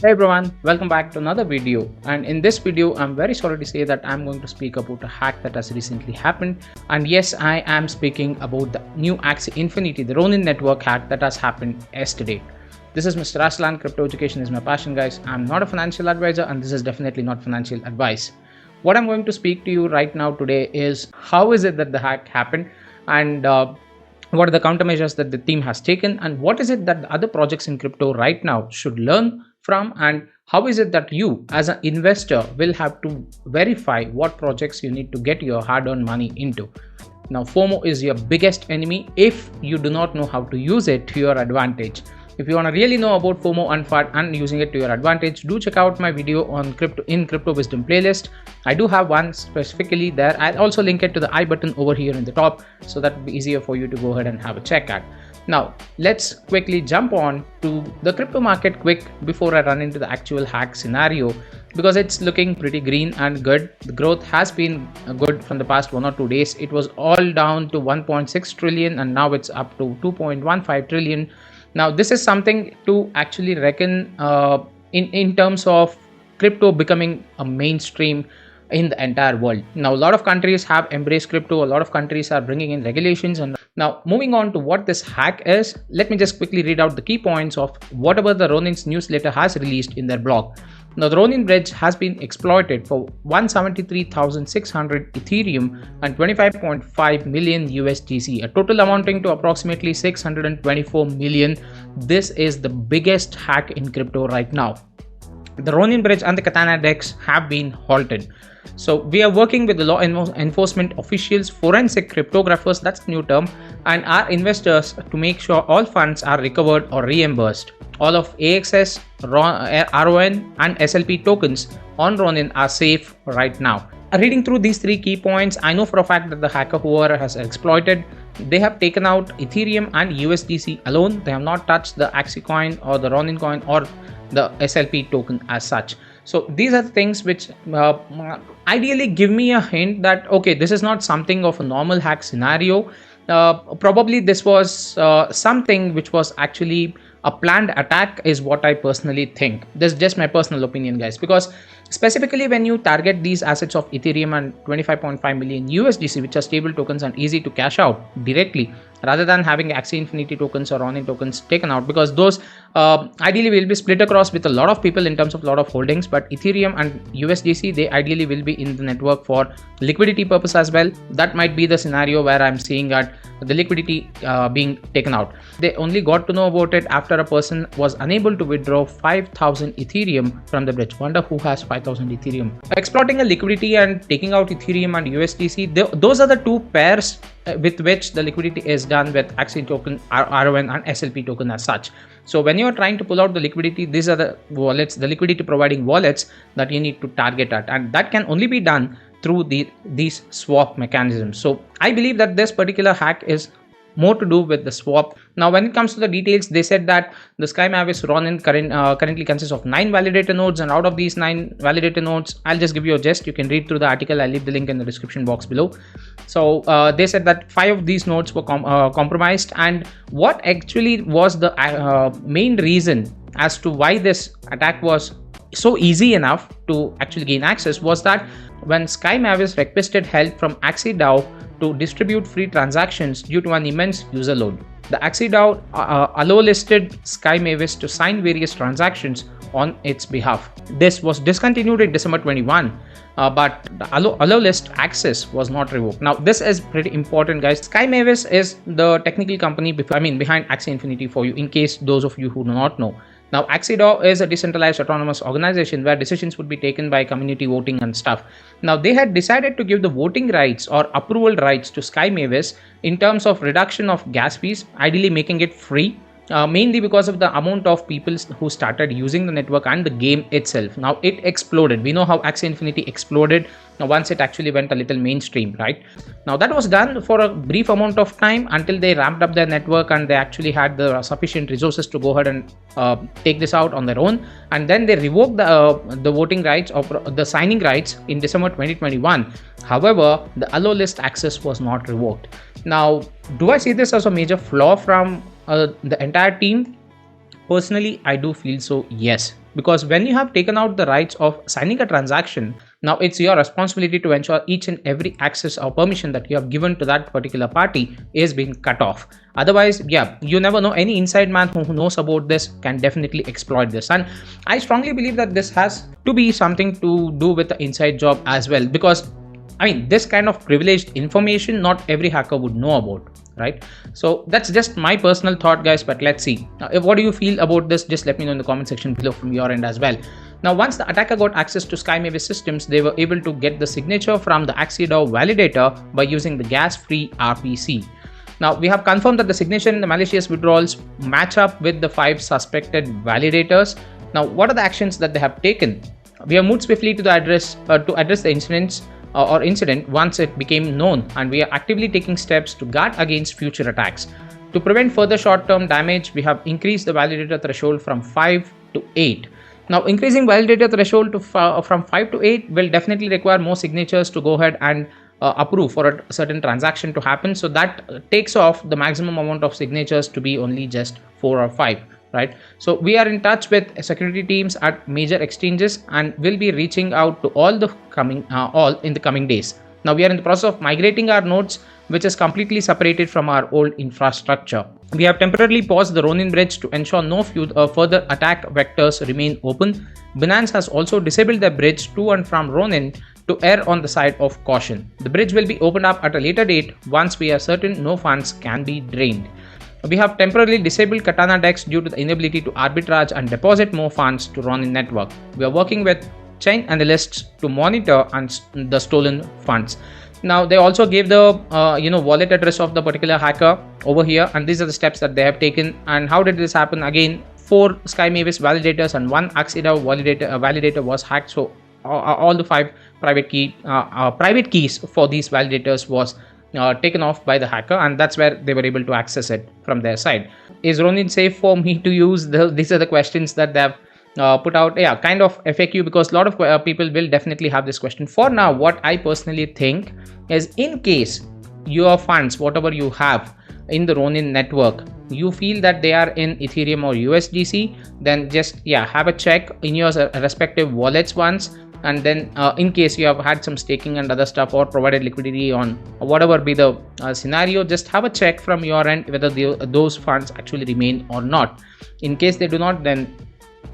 Hey everyone, welcome back to another video. And in this video, I'm very sorry to say that I'm going to speak about a hack that has recently happened. And yes, I am speaking about the new Axie Infinity, the Ronin network hack that has happened yesterday. This is Mr. Aslan. Crypto education is my passion, guys. I'm not a financial advisor, and this is definitely not financial advice. What I'm going to speak to you right now today is how is it that the hack happened, and what are the countermeasures that the team has taken, and what is it that the other projects in crypto right now should learn from, and how is it that you as an investor will have to verify what projects you need to get your hard-earned money into. Now, FOMO is your biggest enemy if you do not know how to use it to your advantage. If you want to really know about FOMO and FUD and using it to your advantage, do check out my video on crypto wisdom playlist. I do have one specifically there. I'll also link it to the I button over here in the top, so that will be easier for you to go ahead and have a check at. Now, let's quickly jump on to the crypto market quick before I run into the actual hack scenario, because it's looking pretty green and good. The growth has been good from the past 1 or 2 days. It was all down to 1.6 trillion and now it's up to 2.15 trillion. Now, this is something to actually reckon in terms of crypto becoming a mainstream in the entire world. Now, a lot of countries have embraced crypto. A lot of countries are bringing in regulations. And now, moving on to what this hack is, let me just quickly read out the key points of whatever the Ronin's newsletter has released in their blog. Now, the Ronin bridge has been exploited for 173,600 Ethereum and 25.5 million USDC, a total amounting to approximately 624 million. This is the biggest hack in crypto right now. The Ronin bridge and the Katana DEX have been halted. So we are working with the law enforcement officials, forensic cryptographers, that's the new term, and our investors to make sure all funds are recovered or reimbursed. All of AXS, RON and SLP tokens on Ronin are safe right now. Reading through these three key points, I know for a fact that the hacker whoever has exploited, they have taken out Ethereum and USDC alone. They have not touched the Axie coin or the Ronin coin or the SLP token as such. So these are the things which ideally give me a hint that, okay, this is not something of a normal hack scenario. Probably this was something which was actually a planned attack, is what I personally think. This is just my personal opinion, guys, because specifically when you target these assets of Ethereum and 25.5 million USDC, which are stable tokens and easy to cash out directly, rather than having Axie Infinity tokens or Ronin tokens taken out, because those ideally will be split across with a lot of people in terms of a lot of holdings, but Ethereum and USDC, they ideally will be in the network for liquidity purpose as well. That might be the scenario where I'm seeing that the liquidity being taken out. They only got to know about it after a person was unable to withdraw 5,000 Ethereum from the bridge. Wonder who has 5,000 Ethereum. Exploiting a liquidity and taking out Ethereum and USDC, those are the two pairs with which the liquidity is done with Axie token, RON and SLP token as such. So when you are trying to pull out the liquidity, these are the wallets, the liquidity providing wallets that you need to target at, and that can only be done through these swap mechanisms. So I believe that this particular hack is more to do with the swap. Now, when it comes to the details, they said that the Sky Mavis Ronin currently consists of 9 validator nodes, and out of these 9 validator nodes, I'll just give you a gist. You can read through the article. I'll leave the link in the description box below. So they said that 5 of these nodes were compromised, and what actually was the main reason as to why this attack was so easy enough to actually gain access was that when Sky Mavis requested help from Axie DAO to distribute free transactions due to an immense user load, the Axie DAO allow-listed Sky Mavis to sign various transactions on its behalf. This was discontinued in December 21, but the allow list access was not revoked. Now, this is pretty important, guys. Sky Mavis is the technical company behind Axie Infinity, for you, in case those of you who do not know. Now, Axie DAO is a decentralized autonomous organization where decisions would be taken by community voting and stuff. Now, they had decided to give the voting rights or approval rights to Sky Mavis in terms of reduction of gas fees, ideally making it free. Mainly because of the amount of people who started using the network and the game itself. Now, it exploded. We know how Axie Infinity exploded once it actually went a little mainstream, right? Now, that was done for a brief amount of time until they ramped up their network and they actually had the sufficient resources to go ahead and take this out on their own. And then they revoked the voting rights or the signing rights in December 2021. However, the allow list access was not revoked. Now, do I see this as a major flaw from the entire team? personally, I do feel so, yes. Because when you have taken out the rights of signing a transaction, now it's your responsibility to ensure each and every access or permission that you have given to that particular party is being cut off. Otherwise, yeah, you never know. Any inside man who knows about this can definitely exploit this. And I strongly believe that this has to be something to do with the inside job as well. Because I mean, this kind of privileged information, not every hacker would know about, right? So that's just my personal thought, guys, but let's see. Now, what do you feel about this? Just let me know in the comment section below from your end as well. Now, once the attacker got access to SkyMavis systems, they were able to get the signature from the Axie validator by using the gas-free RPC. Now, we have confirmed that the signature in the malicious withdrawals match up with the 5 suspected validators. Now, what are the actions that they have taken? We have moved swiftly to address the incidents or incident once it became known, and we are actively taking steps to guard against future attacks. To prevent further short-term damage, we have increased the validator threshold from 5 to 8. Now, increasing validator threshold to from 5 to 8 will definitely require more signatures to go ahead and approve for a certain transaction to happen. So that takes off the maximum amount of signatures to be only just 4 or 5. Right, so we are in touch with security teams at major exchanges and will be reaching out to all in the coming days. Now we are in the process of migrating our nodes, which is completely separated from our old infrastructure. We have temporarily paused the Ronin bridge to ensure no further attack vectors remain open. Binance has also disabled the bridge to and from Ronin to err on the side of caution. The bridge will be opened up at a later date once we are certain no funds can be drained. We have temporarily disabled Katana DEX due to the inability to arbitrage and deposit more funds to Ronin network. We are working with chain analysts to monitor the stolen funds. Now they also gave the wallet address of the particular hacker over here, and these are the steps that they have taken. And how did this happen? Again, 4 SkyMavis validators and 1 Axie validator was hacked. So all the 5 private keys for these validators was taken off by the hacker, and that's where they were able to access it from their side. Is Ronin safe for me to use? These are the questions that they have put out. Yeah, kind of FAQ, because a lot of people will definitely have this question. For now, what I personally think is, in case your funds, whatever you have in the Ronin network, you feel that they are in Ethereum or USDC, then just have a check in your respective wallets once. And then in case you have had some staking and other stuff or provided liquidity on whatever be the scenario, just have a check from your end whether those funds actually remain or not. In case they do not, then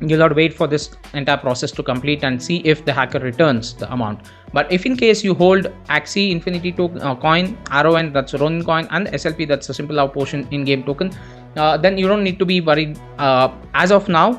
you'll have to wait for this entire process to complete and see if the hacker returns the amount. But if in case you hold Axie Infinity coin, RON, that's Ronin coin, and SLP, that's a simple out portion in-game token, then you don't need to be worried as of now,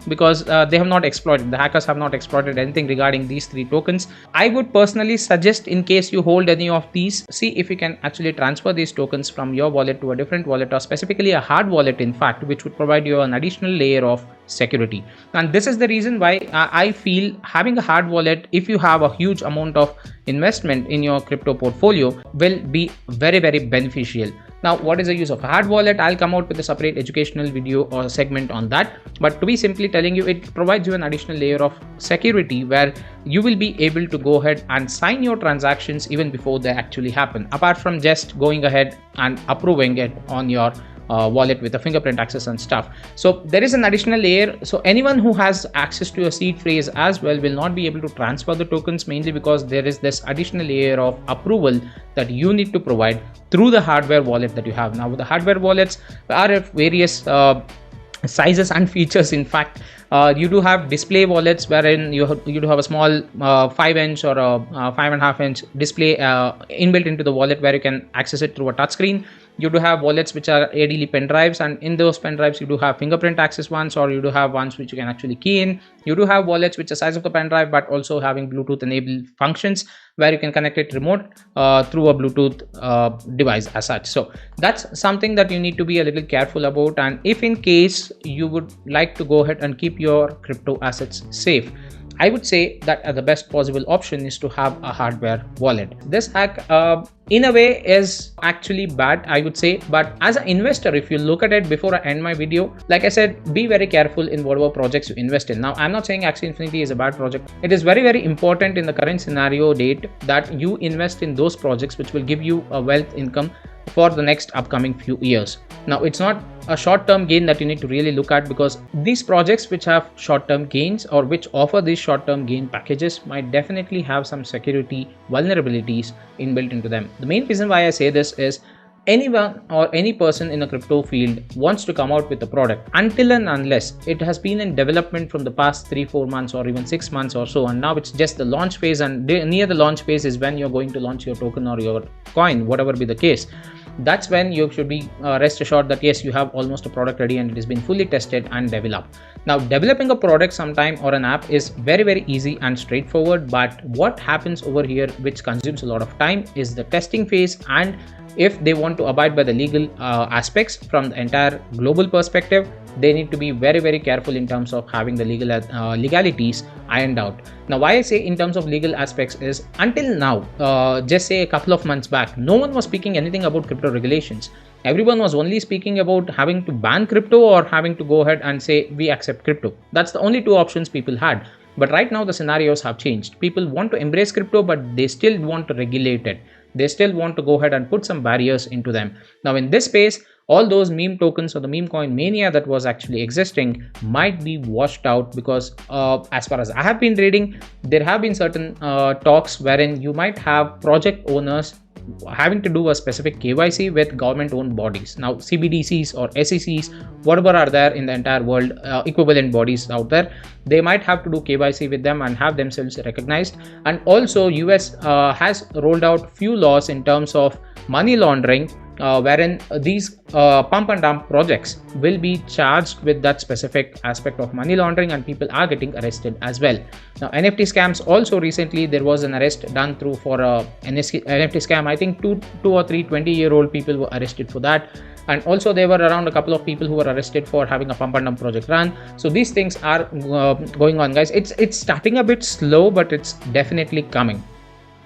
because they have not exploited, the hackers have not exploited anything regarding these 3 tokens. I would personally suggest, in case you hold any of these, see if you can actually transfer these tokens from your wallet to a different wallet, or specifically a hard wallet, in fact, which would provide you an additional layer of security. And this is the reason why I feel having a hard wallet, if you have a huge amount of investment in your crypto portfolio, will be very, very beneficial. Now, what is the use of a hard wallet? I'll come out with a separate educational video or segment on that. But to be simply telling you, it provides you an additional layer of security where you will be able to go ahead and sign your transactions even before they actually happen, apart from just going ahead and approving it on your wallet with a fingerprint access and stuff. So there is an additional layer. So anyone who has access to a seed phrase as well will not be able to transfer the tokens, mainly because there is this additional layer of approval that you need to provide through the hardware wallet that you have. Now, the hardware wallets are of various sizes and features. In fact, you do have display wallets wherein you do have a small 5-inch or a 5.5-inch display inbuilt into the wallet where you can access it through a touchscreen. You do have wallets which are ADD pen drives, and in those pen drives you do have fingerprint access ones, or you do have ones which you can actually key in. You do have wallets which are size of the pen drive but also having Bluetooth enabled functions where you can connect it remote through a Bluetooth device as such. So that's something that you need to be a little careful about. And if in case you would like to go ahead and keep your crypto assets safe, I would say that the best possible option is to have a hardware wallet. This hack in a way is actually bad, I would say, but as an investor, if you look at it before I end my video, like I said, be very careful in whatever projects you invest in. Now, I'm not saying Axie Infinity is a bad project. It is very, very important in the current scenario date that you invest in those projects which will give you a wealth income for the next upcoming few years. Now, it's not a short-term gain that you need to really look at, because these projects which have short-term gains or which offer these short-term gain packages might definitely have some security vulnerabilities inbuilt into them. The main reason why I say this is anyone or any person in a crypto field wants to come out with a product until and unless it has been in development from the past 3-4 months or even 6 months or so, and now it's just the launch phase, and near the launch phase is when you're going to launch your token or your coin, whatever be the case. That's when you should be rest assured that yes, you have almost a product ready and it has been fully tested and developed. Now, developing a product sometime or an app is very easy and straightforward, but what happens over here which consumes a lot of time is the testing phase, and if they want to abide by the legal aspects from the entire global perspective, they need to be very careful in terms of having the legalities ironed out. Now, why I say in terms of legal aspects is, until now, just say a couple of months back, no one was speaking anything about crypto regulations. Everyone was only speaking about having to ban crypto or having to go ahead and say we accept crypto. That's the only two options people had. But right now the scenarios have changed. People want to embrace crypto, but they still want to regulate it. They still want to go ahead and put some barriers into them. Now, in this space, all those meme tokens or the meme coin mania that was actually existing might be washed out, because as far as I have been reading, there have been certain talks wherein you might have project owners having to do a specific KYC with government-owned bodies. Now, CBDCs or SECs, whatever are there in the entire world, equivalent bodies out there, they might have to do KYC with them and have themselves recognized. And also, US has rolled out few laws in terms of money laundering, wherein these pump and dump projects will be charged with that specific aspect of money laundering, and people are getting arrested as well. Now, NFT scams also, recently there was an arrest done through for a NFT scam. I think two or three 20-year-old people were arrested for that, and also there were around a couple of people who were arrested for having a pump and dump project run. So these things are going on, guys. It's starting a bit slow, but it's definitely coming.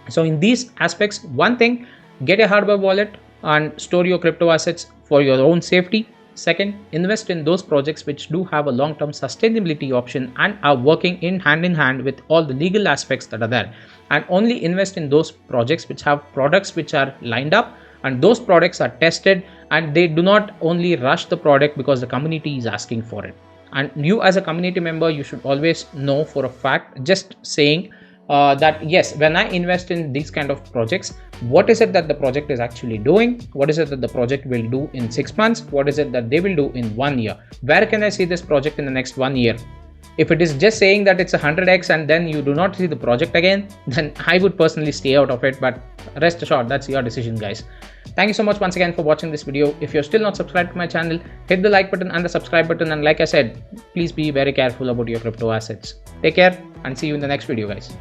So in these aspects, one thing, get a hardware wallet and store your crypto assets for your own safety. Second, invest in those projects which do have a long-term sustainability option and are working in hand with all the legal aspects that are there. And only invest in those projects which have products which are lined up, and those products are tested, and they do not only rush the product because the community is asking for it. And you as a community member, you should always know for a fact, just saying that yes, when I invest in these kind of projects, what is it that the project is actually doing? What is it that the project will do in 6 months? What is it that they will do in 1 year? Where can I see this project in the next 1 year? If it is just saying that it's 100x and then you do not see the project again, then I would personally stay out of it. But rest assured, that's your decision, guys. Thank you so much once again for watching this video. If you're still not subscribed to my channel, hit the like button and the subscribe button. And like I said, please be very careful about your crypto assets. Take care and see you in the next video, guys.